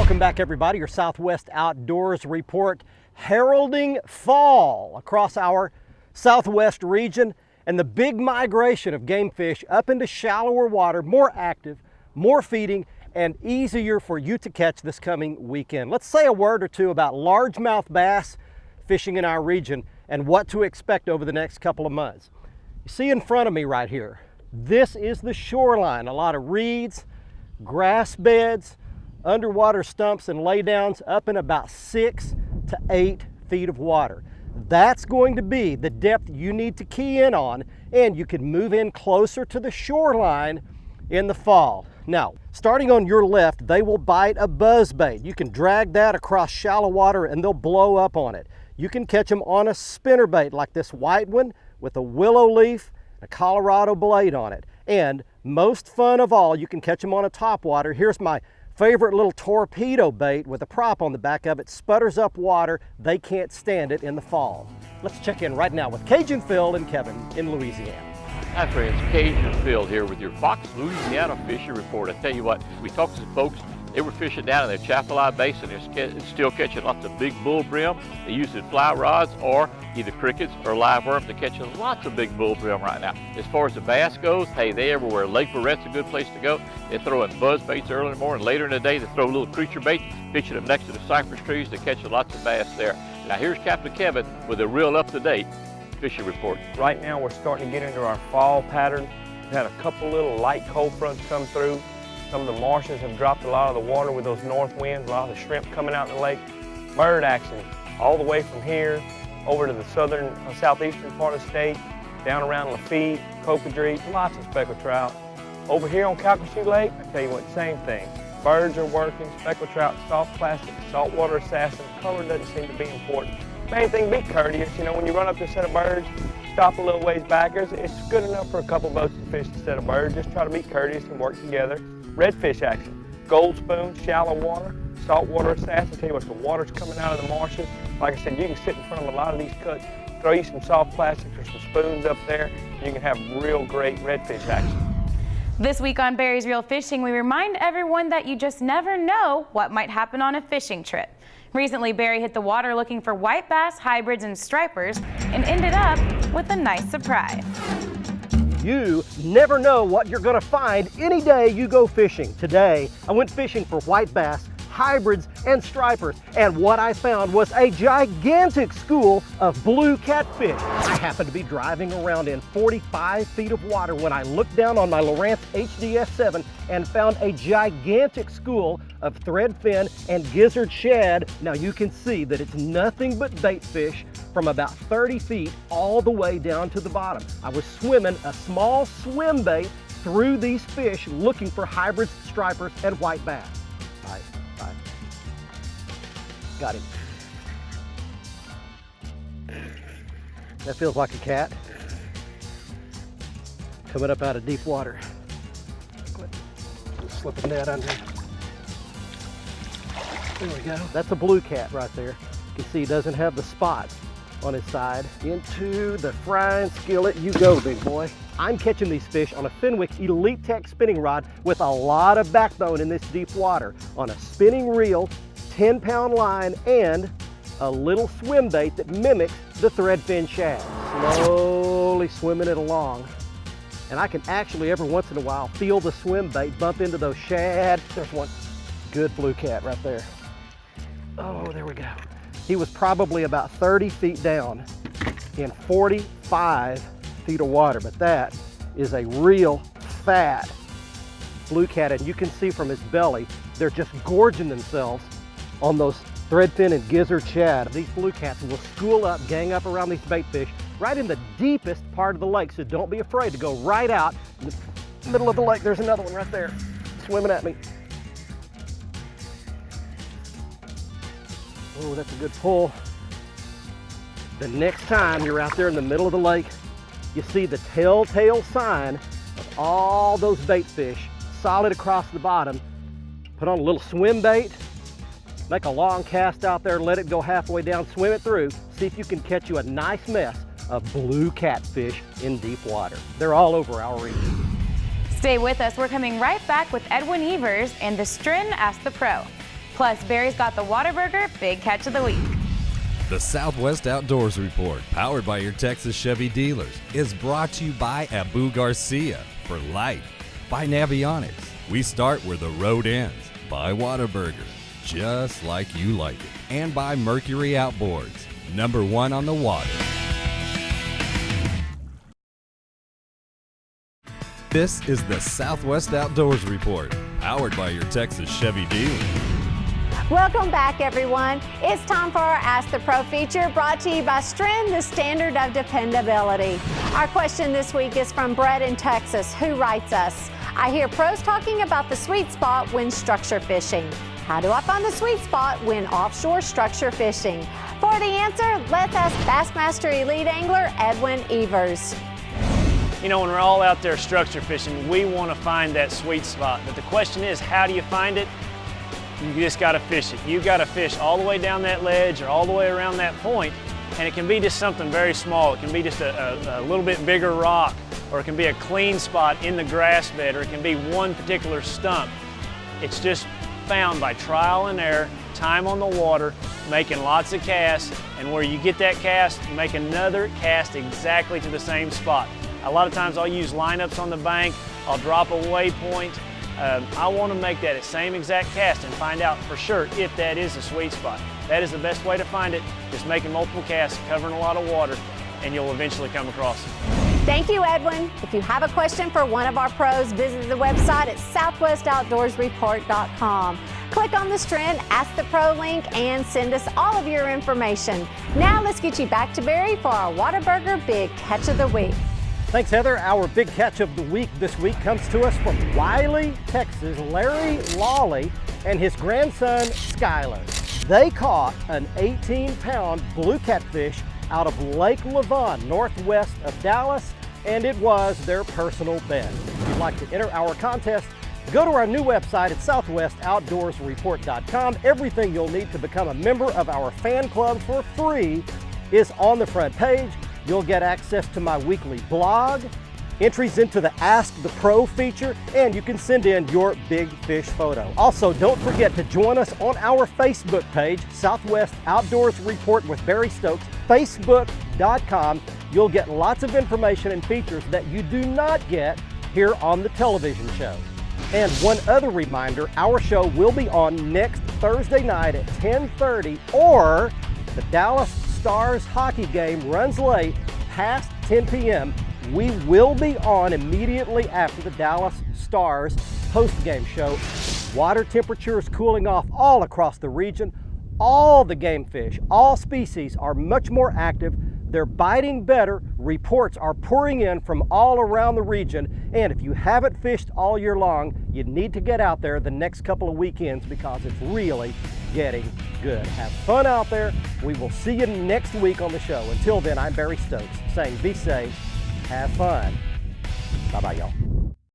Welcome back, everybody. Your Southwest Outdoors Report, heralding fall across our Southwest region and the big migration of game fish up into shallower water, more active, more feeding, and easier for you to catch this coming weekend. Let's say a word or two about largemouth bass fishing in our region and what to expect over the next couple of months. You see in front of me right here, this is the shoreline. A lot of reeds, grass beds, underwater stumps and laydowns up in about 6 to 8 feet of water. That's going to be the depth you need to key in on, and you can move in closer to the shoreline in the fall. Now, starting on your left, they will bite a buzzbait. You can drag that across shallow water and they'll blow up on it. You can catch them on a spinnerbait like this white one with a willow leaf, a Colorado blade on it. And most fun of all, you can catch them on a topwater. Here's my favorite little torpedo bait with a prop on the back of it. Sputters up water. They can't stand it in the fall. Let's check in right now with Cajun Phil and Kevin in Louisiana. Hi friends, Cajun Phil here with your Fox Louisiana Fishing Report. I tell you what, we talked to some folks, they were fishing down in the Chapelai Basin. They're still catching lots of big bull brim. They use it fly rods or either crickets or live worms. They're catching lots of big bull brim right now. As far as the bass goes, hey, they everywhere. Lake Barrett's a good place to go. They're throwing buzz baits early in the morning. Later in the day, they throw little creature bait, fishing them next to the cypress trees. They're catching lots of bass there. Now here's Captain Kevin with a real up-to-date fishing report. Right now we're starting to get into our fall pattern. We've had a couple little light cold fronts come through. Some of the marshes have dropped a lot of the water with those north winds, a lot of the shrimp coming out in the lake. Bird action all the way from here over to the southern, southeastern part of the state, down around Lafitte, Cocodrie, lots of speckled trout. Over here on Calcasieu Lake, I tell you what, same thing. Birds are working, speckled trout, soft plastic, saltwater assassin. Color doesn't seem to be important. Main thing, be courteous. You know, when you run up to a set of birds, stop a little ways back. It's good enough for a couple boats to fish a set of birds. Just try to be courteous and work together. Redfish action, gold spoon, shallow water, saltwater assassin. Tell you what, the water's coming out of the marshes. Like I said, you can sit in front of a lot of these cuts, throw you some soft plastics or some spoons up there, and you can have real great redfish action. This week on Barry's Reel Fishing, we remind everyone that you just never know what might happen on a fishing trip. Recently, Barry hit the water looking for white bass, hybrids, and stripers, and ended up with a nice surprise. You never know what you're going to find any day you go fishing. Today, I went fishing for white bass, hybrids, and stripers, and what I found was a gigantic school of blue catfish. I happened to be driving around in 45 feet of water when I looked down on my Lowrance HDS7 and found a gigantic school of threadfin and gizzard shad. Now you can see that it's nothing but bait fish from about 30 feet all the way down to the bottom. I was swimming a small swim bait through these fish looking for hybrids, stripers, and white bass. Bye. Got him. That feels like a cat coming up out of deep water. Slip a net under. There we go. That's a blue cat right there. You can see he doesn't have the spots on his side. Into the frying skillet you go, big boy. I'm catching these fish on a Fenwick Elite Tech spinning rod with a lot of backbone in this deep water on a spinning reel, 10-pound line, and a little swim bait that mimics the threadfin shad. Slowly swimming it along. And I can actually every once in a while feel the swim bait bump into those shad. There's one good blue cat right there. Oh, there we go. He was probably about 30 feet down in 45 feet of water, but that is a real fat blue cat, and you can see from his belly, they're just gorging themselves on those threadfin and gizzard shad. These blue cats will school up, gang up around these bait fish right in the deepest part of the lake, so don't be afraid to go right out in the middle of the lake. There's another one right there swimming at me. Oh, that's a good pull. The next time you're out there in the middle of the lake, you see the telltale sign of all those bait fish solid across the bottom. Put on a little swim bait, make a long cast out there, let it go halfway down, swim it through, see if you can catch you a nice mess of blue catfish in deep water. They're all over our region. Stay with us. We're coming right back with Edwin Evers and the Strin Ask the Pro. Plus, Barry's got the Whataburger Big Catch of the Week. The Southwest Outdoors Report, powered by your Texas Chevy dealers, is brought to you by Abu Garcia for life, by Navionics. We start where the road ends, by Whataburger, just like you like it, and by Mercury Outboards, #1 on the water. This is the Southwest Outdoors Report, powered by your Texas Chevy dealers. Welcome back, everyone. It's time for our Ask the Pro feature, brought to you by Stren, the standard of dependability. Our question this week is from Brett in Texas, who writes us, I hear pros talking about the sweet spot when structure fishing. How do I find the sweet spot when offshore structure fishing? For the answer, let's ask Bassmaster Elite Angler Edwin Evers. You know, when we're all out there structure fishing, we want to find that sweet spot. But the question is, how do you find it? You just got to fish it. You got to fish all the way down that ledge or all the way around that point, and it can be just something very small. It can be just a little bit bigger rock, or it can be a clean spot in the grass bed, or it can be one particular stump. It's just found by trial and error, time on the water, making lots of casts, and where you get that cast, make another cast exactly to the same spot. A lot of times I'll use lineups on the bank, I'll drop a waypoint. I want to make that same exact cast and find out for sure if that is a sweet spot. That is the best way to find it, just making multiple casts, covering a lot of water, and you'll eventually come across it. Thank you, Edwin. If you have a question for one of our pros, visit the website at southwestoutdoorsreport.com. Click on the Stren Ask the Pro link and send us all of your information. Now let's get you back to Barry for our Whataburger Big Catch of the Week. Thanks, Heather. Our big catch of the week this week comes to us from Wiley, Texas. Larry Lawley and his grandson, Skylar. They caught an 18-pound blue catfish out of Lake Lavon, northwest of Dallas, and it was their personal best. If you'd like to enter our contest, go to our new website at southwestoutdoorsreport.com. Everything you'll need to become a member of our fan club for free is on the front page. You'll get access to my weekly blog, entries into the Ask the Pro feature, and you can send in your big fish photo. Also, don't forget to join us on our Facebook page, Southwest Outdoors Report with Barry Stokes, facebook.com. You'll get lots of information and features that you do not get here on the television show. And one other reminder, our show will be on next Thursday night at 10:30, or the Dallas Stars hockey game runs late past 10 p.m. We will be on immediately after the Dallas Stars post-game show. Water temperature is cooling off all across the region. All the game fish, all species are much more active. They're biting better. Reports are pouring in from all around the region. And if you haven't fished all year long, you need to get out there the next couple of weekends because it's really getting good. Have fun out there. We will see you next week on the show. Until then, I'm Barry Stokes saying be safe, have fun. Bye-bye, y'all.